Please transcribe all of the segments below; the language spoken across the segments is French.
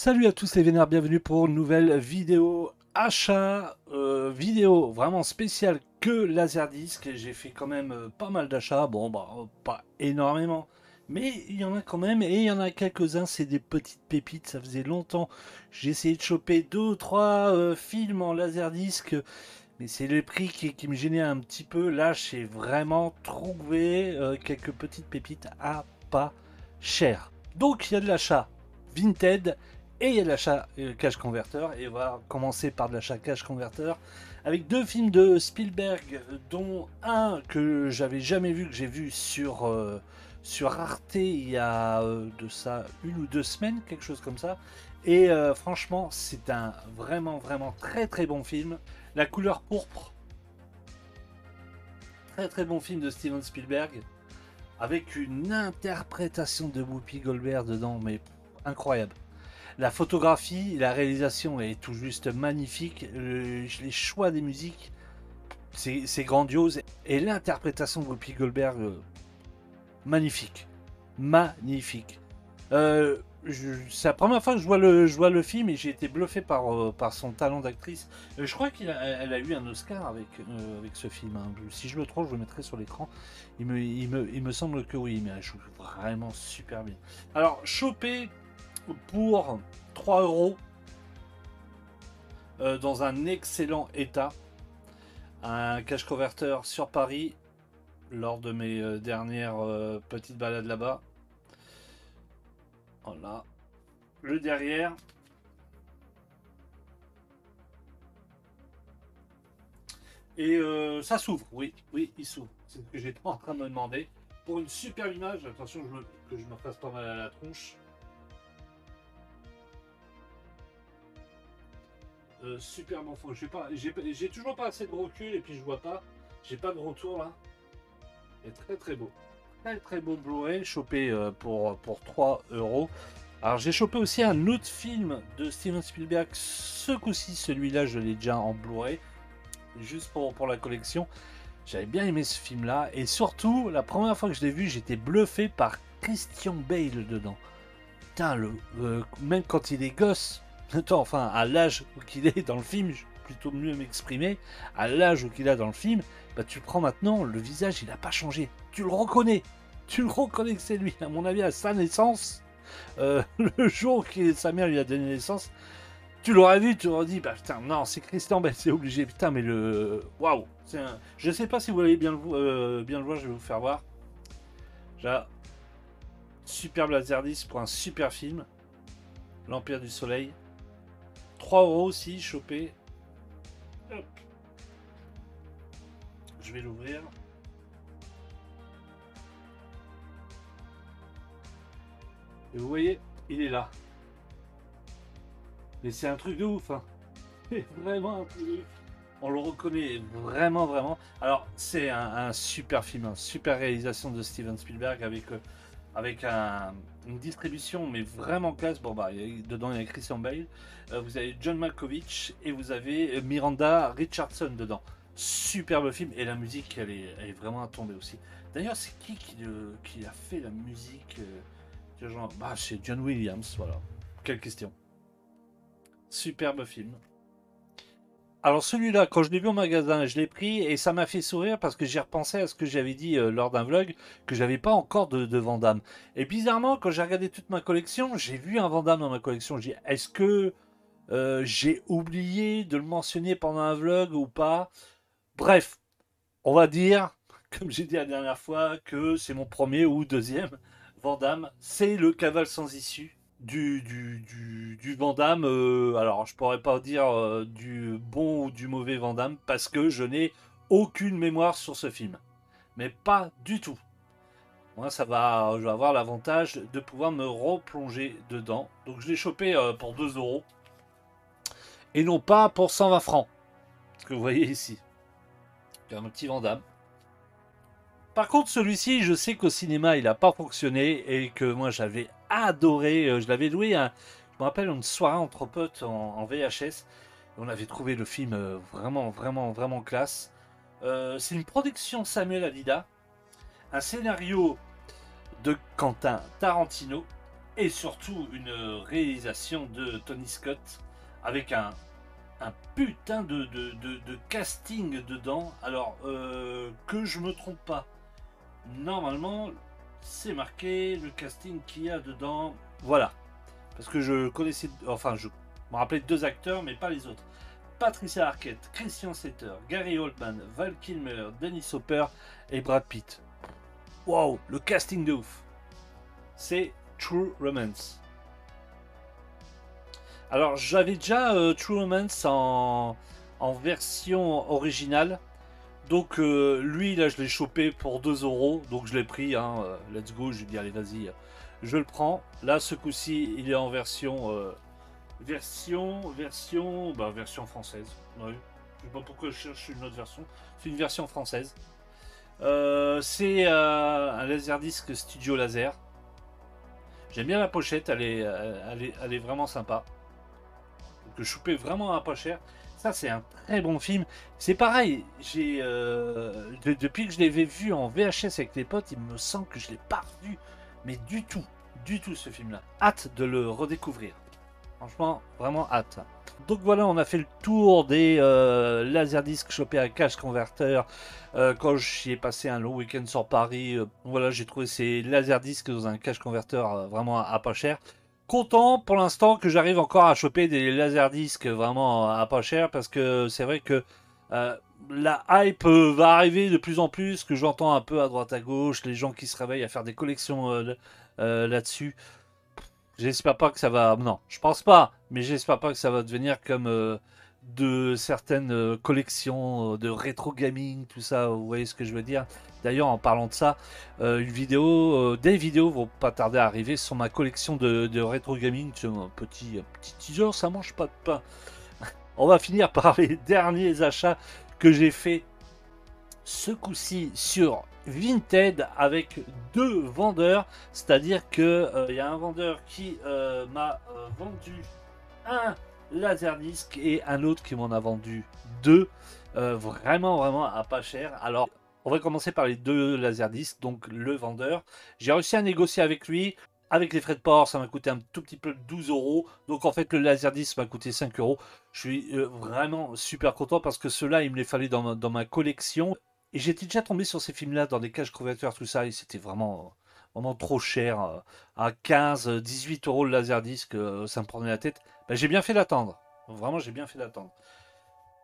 Salut à tous les vénères, bienvenue pour une nouvelle vidéo achat, vidéo vraiment spéciale que Laserdisc. J'ai fait quand même pas mal d'achats, bon bah pas énormément, mais il y en a quand même et il y en a quelques-uns, c'est des petites pépites, ça faisait longtemps. J'ai essayé de choper deux ou trois films en Laserdisc, mais c'est le prix qui me gênait un petit peu. Là j'ai vraiment trouvé quelques petites pépites à pas cher. Donc il y a de l'achat Vinted et il y a de l'achat Cash Converter. Et on va commencer par de l'achat Cash Converter avec deux films de Spielberg, dont un que j'avais jamais vu, que j'ai vu sur Arte il y a de ça une ou deux semaines, quelque chose comme ça. Et franchement, c'est un vraiment très très bon film. La couleur pourpre, très très bon film de Steven Spielberg, avec une interprétation de Whoopi Goldberg dedans, mais incroyable. La photographie, la réalisation est tout juste magnifique. Les choix des musiques, c'est grandiose. Et l'interprétation de Whoopi Goldberg, magnifique. Magnifique. C'est la première fois que je vois le film et j'ai été bluffé par son talent d'actrice. Je crois qu'elle a eu un Oscar avec ce film, hein. Si je me trompe, je le mettrai sur l'écran. Il me semble que oui, mais elle joue vraiment super bien. Alors, choper pour 3 euros dans un excellent état un cash converter sur Paris lors de mes dernières petites balades là-bas. Voilà. Le derrière. Et ça s'ouvre, oui, oui, il s'ouvre. C'est ce que j'étais en train de me demander. Pour une superbe image, attention que je me fasse pas mal à la tronche. Super bon fond. J'ai toujours pas assez de recul et puis je vois pas. J'ai pas de retour là. Et très très beau. Très très beau Blu-ray, chopé pour 3 euros. Alors j'ai chopé aussi un autre film de Steven Spielberg. Ce coup-ci, celui-là, je l'ai déjà en Blu-ray. Juste pour la collection. J'avais bien aimé ce film-là. Et surtout, la première fois que je l'ai vu, j'étais bluffé par Christian Bale dedans. Putain, même quand il est gosse, attends, enfin, à l'âge qu'il est dans le film, je vais plutôt mieux m'exprimer, à l'âge qu'il a dans le film, bah tu le prends maintenant, le visage, il n'a pas changé. Tu le reconnais. Tu le reconnais que c'est lui. À mon avis, à sa naissance, le jour où sa mère lui a donné naissance, tu l'aurais vu, tu aurais dit, bah putain, non, c'est Christian Bale, c'est obligé, putain, mais le. Waouh! Je sais pas si vous allez bien le voir, je vais vous faire voir. Là, superbe Laserdisc pour un super film, L'Empire du Soleil. 3 euros aussi, chopé. Hop. Je vais l'ouvrir. Et vous voyez, il est là. Mais c'est un truc de ouf, hein. C'est vraiment un truc de ouf. On le reconnaît vraiment. Alors, c'est un super film, une super réalisation de Steven Spielberg avec une distribution, mais vraiment classe. Bon, bah, dedans, il y a Christian Bale, vous avez John Malkovich et vous avez Miranda Richardson dedans. Superbe film et la musique, elle est vraiment à tomber aussi. D'ailleurs, c'est qui a fait la musique genre, bah, c'est John Williams, voilà. Quelle question. Superbe film. Alors celui-là, quand je l'ai vu au magasin, je l'ai pris et ça m'a fait sourire parce que j'ai repensé à ce que j'avais dit lors d'un vlog, que j'avais pas encore de Van Damme. Et bizarrement, quand j'ai regardé toute ma collection, j'ai vu un Van Damme dans ma collection. J'ai dit, est-ce que j'ai oublié de le mentionner pendant un vlog ou pas? Bref, on va dire, comme j'ai dit la dernière fois, que c'est mon premier ou deuxième Van Damme. C'est le cavale sans issue du Van Damme. Alors, je pourrais pas dire du bon ou du mauvais Van Damme parce que je n'ai aucune mémoire sur ce film. Mais pas du tout. Moi, je vais avoir l'avantage de pouvoir me replonger dedans. Donc, je l'ai chopé pour 2 euros et non pas pour 120 francs. Ce que vous voyez ici. C'est un petit Van Damme. Par contre, celui-ci, je sais qu'au cinéma, il n'a pas fonctionné et que moi, j'avais adoré. Je l'avais loué, je me rappelle, une soirée entre potes en VHS. On avait trouvé le film vraiment classe. C'est une production Samuel Alida, un scénario de Quentin Tarantino et surtout une réalisation de Tony Scott avec un putain de casting dedans. Alors, que je me trompe pas, normalement, c'est marqué le casting qu'il y a dedans. Voilà. Parce que je connaissais, enfin, je me rappelais deux acteurs, mais pas les autres. Patricia Arquette, Christian Slater, Gary Oldman, Val Kilmer, Dennis Hopper et Brad Pitt. Wow, le casting de ouf. C'est True Romance. Alors, j'avais déjà True Romance en version originale. Donc, lui, là, je l'ai chopé pour 2 euros. Donc, je l'ai pris. Hein, let's go. Je lui ai dit, allez, vas-y, je le prends. Là, ce coup-ci, il est en version française. Ouais. Je sais pas pourquoi je cherche une autre version. C'est une version française. C'est un Laserdisc Studio Laser. J'aime bien la pochette, elle est vraiment sympa. Que je choupais vraiment à pas cher. Ça, c'est un très bon film. C'est pareil, depuis que je l'avais vu en VHS avec les potes, il me semble que je l'ai pas revu, mais du tout ce film-là. Hâte de le redécouvrir. Franchement, vraiment hâte. Donc voilà, on a fait le tour des laserdiscs chopés à Cash Converter. Quand j'y ai passé un long week-end sur Paris, voilà, j'ai trouvé ces laserdiscs dans un Cash Converter vraiment à pas cher. Content pour l'instant que j'arrive encore à choper des laserdiscs vraiment à pas cher parce que c'est vrai que euh, la hype va arriver de plus en plus, que j'entends un peu à droite à gauche, les gens qui se réveillent à faire des collections là-dessus. J'espère pas que ça va. Non, je pense pas, mais j'espère pas que ça va devenir comme de certaines collections de rétro gaming, tout ça. Vous voyez ce que je veux dire? D'ailleurs, en parlant de ça, des vidéos vont pas tarder à arriver sur ma collection de rétro gaming. C'est un petit teaser, ça mange pas de pain. On va finir par les derniers achats que j'ai fait ce coup-ci sur Vinted avec deux vendeurs, c'est-à-dire que il y a un vendeur qui m'a vendu un laserdisc et un autre qui m'en a vendu deux, vraiment à pas cher. Alors on va commencer par les deux laserdiscs. Donc le vendeur, j'ai réussi à négocier avec lui. Avec les frais de port, ça m'a coûté un tout petit peu 12 euros. Donc en fait, le laserdisc m'a coûté 5 euros. Je suis vraiment super content parce que ceux-là, il me les fallait dans ma collection. Et j'étais déjà tombé sur ces films-là dans des cages converteurs, tout ça, et c'était vraiment trop cher. À 15, 18 euros le laserdisc, ça me prenait la tête. Ben, j'ai bien fait d'attendre. Vraiment, j'ai bien fait d'attendre.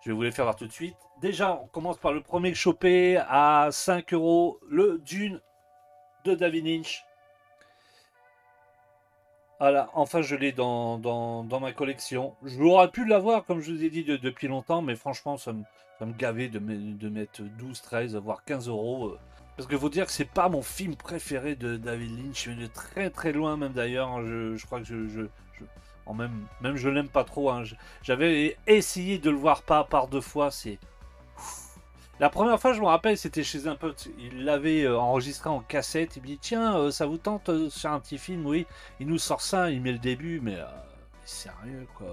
Je vais vous les faire voir tout de suite. Déjà, on commence par le premier chopé à 5 euros, le Dune de David Lynch. Voilà, enfin je l'ai dans ma collection. J'aurais pu l'avoir, comme je vous ai dit, depuis longtemps, mais franchement, ça me gavait de mettre 12, 13, voire 15 euros. Parce que faut dire que c'est pas mon film préféré de David Lynch, mais de très très loin même d'ailleurs. Hein. Je crois que même je l'aime pas trop. Hein. J'avais essayé de le voir pas par deux fois, c'est la première fois, je me rappelle, c'était chez un pote. Il l'avait enregistré en cassette. Il me dit, tiens, ça vous tente de faire un petit film? Oui. Il nous sort ça, il met le début, mais sérieux, quoi.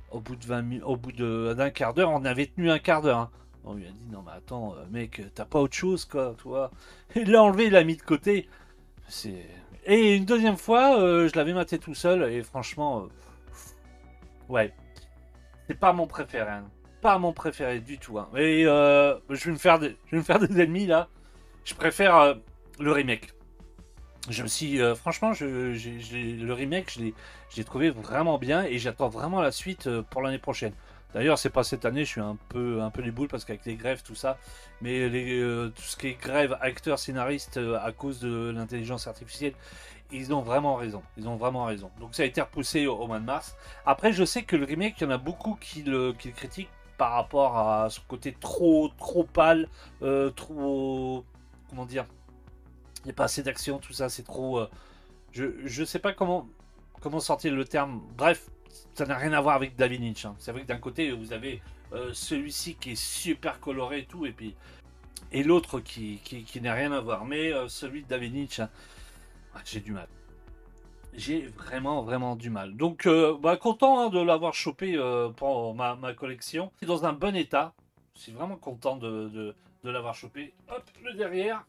Au bout de 20 minutes, d'un quart d'heure, on avait tenu un quart d'heure. Hein. On lui a dit, non, mais attends, mec, t'as pas autre chose, quoi, toi. Il l'a enlevé, il l'a mis de côté. C'est... Et une deuxième fois, je l'avais maté tout seul, et franchement, ouais, c'est pas mon préféré. Hein. Pas mon préféré du tout. Hein. Et je vais me faire des ennemis là. Je préfère le remake. Franchement, le remake, je l'ai trouvé vraiment bien et j'attends vraiment la suite pour l'année prochaine. D'ailleurs, c'est pas cette année, je suis un peu les boules parce qu'avec les grèves, tout ça, mais tout ce qui est grève, acteurs, scénaristes, à cause de l'intelligence artificielle, ils ont vraiment raison. Ils ont vraiment raison. Donc ça a été repoussé au mois de mars. Après, je sais que le remake, il y en a beaucoup qui le critiquent par rapport à ce côté trop pâle, trop, comment dire, il n'y a pas assez d'action, tout ça, c'est trop. Je sais pas comment sortir le terme. Bref, ça n'a rien à voir avec David Lynch. Hein. C'est vrai que d'un côté, vous avez celui-ci qui est super coloré et tout, et l'autre qui n'a rien à voir. Mais celui de David Lynch, hein, j'ai du mal. J'ai vraiment du mal. Donc, content hein, de l'avoir chopé pour ma collection. C'est dans un bon état. Je suis vraiment content de l'avoir chopé. Hop, le derrière.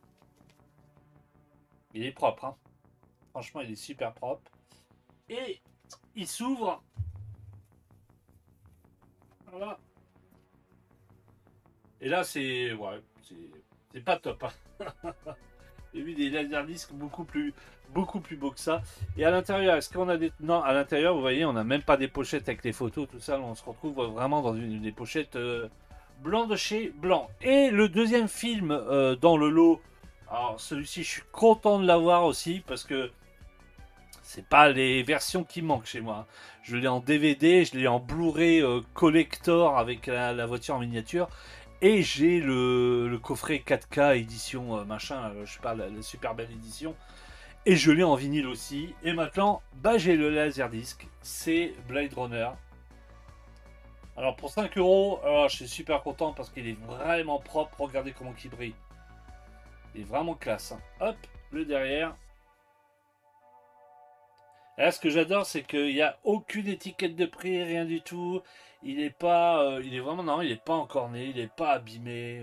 Il est propre. Hein. Franchement, il est super propre. Et il s'ouvre. Voilà. Et là, c'est... Ouais, c'est pas top. Hein. J'ai vu des laserdiscs beaucoup plus beaux que ça. Et à l'intérieur, est-ce qu'on a des... Non, à l'intérieur, vous voyez, on n'a même pas des pochettes avec les photos, tout ça. On se retrouve vraiment dans des pochettes blanc de chez blanc. Et le deuxième film dans le lot, alors celui-ci, je suis content de l'avoir aussi, parce que c'est pas les versions qui manquent chez moi. Je l'ai en DVD, je l'ai en Blu-ray collector avec la voiture en miniature. Et j'ai le coffret 4K édition machin, je sais pas, la super belle édition. Et je l'ai en vinyle aussi. Et maintenant, bah, j'ai le Laserdisc. C'est Blade Runner. Alors pour 5 euros, je suis super content parce qu'il est vraiment propre. Regardez comment il brille. Il est vraiment classe. Hein. Hop, le derrière. Et là, ce que j'adore, c'est qu'il n'y a aucune étiquette de prix, rien du tout. Il est pas, il est vraiment non, il est pas encorné, il est pas abîmé.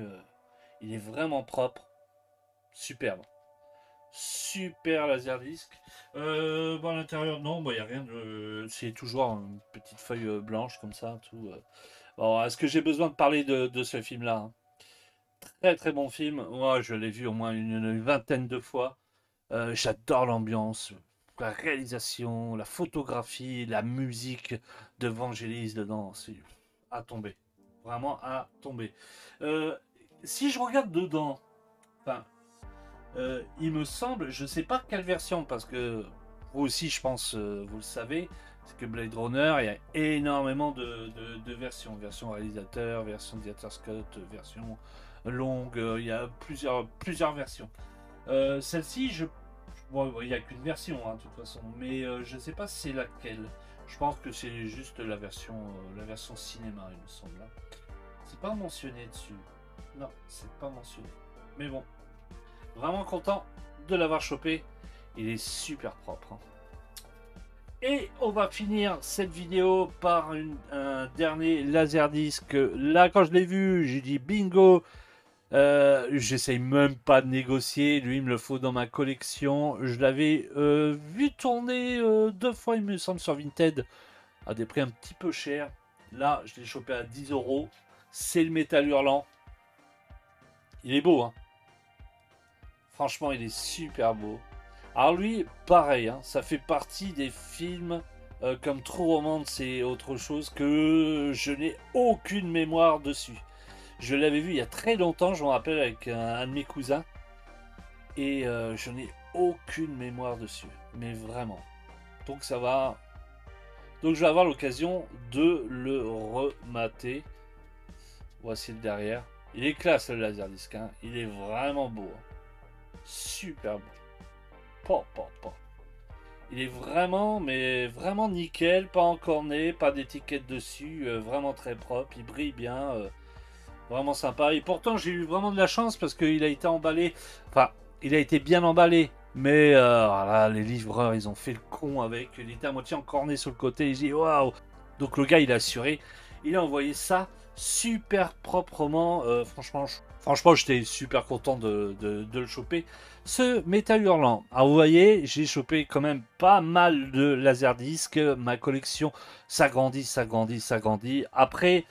Il est vraiment propre, superbe, super laserdisc. Bon, à l'intérieur, non, il n'y a rien de, c'est toujours une petite feuille blanche comme ça, tout. Bon, est-ce que j'ai besoin de parler de ce film-là? Hein. Très très bon film. Moi, je l'ai vu au moins une vingtaine de fois. J'adore l'ambiance, la réalisation, la photographie, la musique de Vangelis dedans. C'est à tomber. Vraiment à tomber. Euh, si je regarde dedans, enfin, il me semble, je sais pas quelle version, parce que vous aussi, je pense, vous le savez, c'est que Blade Runner, il y a énormément de versions. Version réalisateur, version Director's Cut, version longue, il y a plusieurs versions. Celle-ci, bon, il n'y a qu'une version, hein, de toute façon, mais je ne sais pas c'est laquelle. Je pense que c'est juste la version cinéma, il me semble. C'est pas mentionné dessus. Non, c'est pas mentionné. Mais bon, vraiment content de l'avoir chopé. Il est super propre. Hein. Et on va finir cette vidéo par un dernier laserdisc. Là, quand je l'ai vu, j'ai dit bingo. J'essaye même pas de négocier. Lui, il me le faut dans ma collection. Je l'avais vu tourner 2 fois, il me semble, sur Vinted à des prix un petit peu chers. Là, je l'ai chopé à 10 euros. C'est le Métal Hurlant. Il est beau, hein. Franchement, il est super beau. Alors lui, pareil, hein, ça fait partie des films comme True Romance et autre chose que je n'ai aucune mémoire dessus. Je l'avais vu il y a très longtemps, je me rappelle, avec un de mes cousins. Et je n'ai aucune mémoire dessus. Mais vraiment. Donc ça va. Donc je vais avoir l'occasion de le remater. Voici le derrière. Il est classe le laserdisc. Hein. Il est vraiment beau. Hein. Super beau. Il est vraiment, mais vraiment nickel. Pas encorné, pas d'étiquette dessus. Vraiment très propre. Il brille bien. Vraiment sympa. Et pourtant, j'ai eu vraiment de la chance parce qu'il a été emballé. Enfin, il a été bien emballé. Mais voilà, les livreurs, ils ont fait le con avec. Il était à moitié encorné sur le côté. Ils dit waouh. Donc le gars, il a assuré. Il a envoyé ça super proprement. Franchement, j'étais super content de le choper. Ce Métal Hurlant. Alors vous voyez, j'ai chopé quand même pas mal de laserdiscs. Ma collection s'agrandit, s'agrandit, s'agrandit. Après...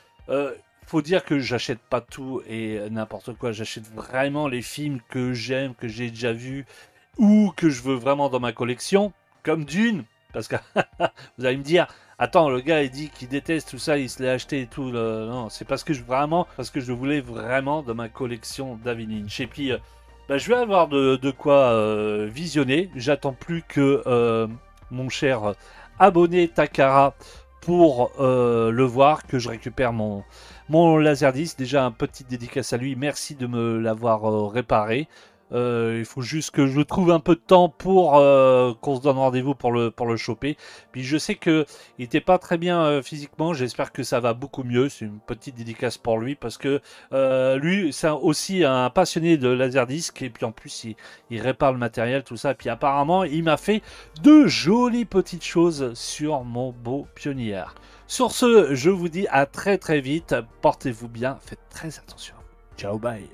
faut dire que j'achète pas tout et n'importe quoi. J'achète vraiment les films que j'aime, que j'ai déjà vus ou que je veux vraiment dans ma collection, comme Dune. Parce que vous allez me dire, attends, le gars il dit qu'il déteste tout ça, il se l'est acheté et tout. Non, c'est parce que parce que je voulais vraiment dans ma collection David Lynch. Et puis, bah, je vais avoir de quoi visionner. J'attends plus que mon cher abonné Takara pour le voir, que je récupère mon laserdisc. Déjà un petit dédicace à lui, merci de me l'avoir réparé. Il faut juste que je trouve un peu de temps pour qu'on se donne rendez-vous pour le choper. Puis je sais que il était pas très bien physiquement, j'espère que ça va beaucoup mieux. C'est une petite dédicace pour lui parce que lui c'est aussi un passionné de laserdisc et puis en plus il répare le matériel, tout ça. Puis apparemment il m'a fait de jolies petites choses sur mon beau Pioneer. Sur ce, je vous dis à très très vite, portez-vous bien, faites très attention. Ciao, bye.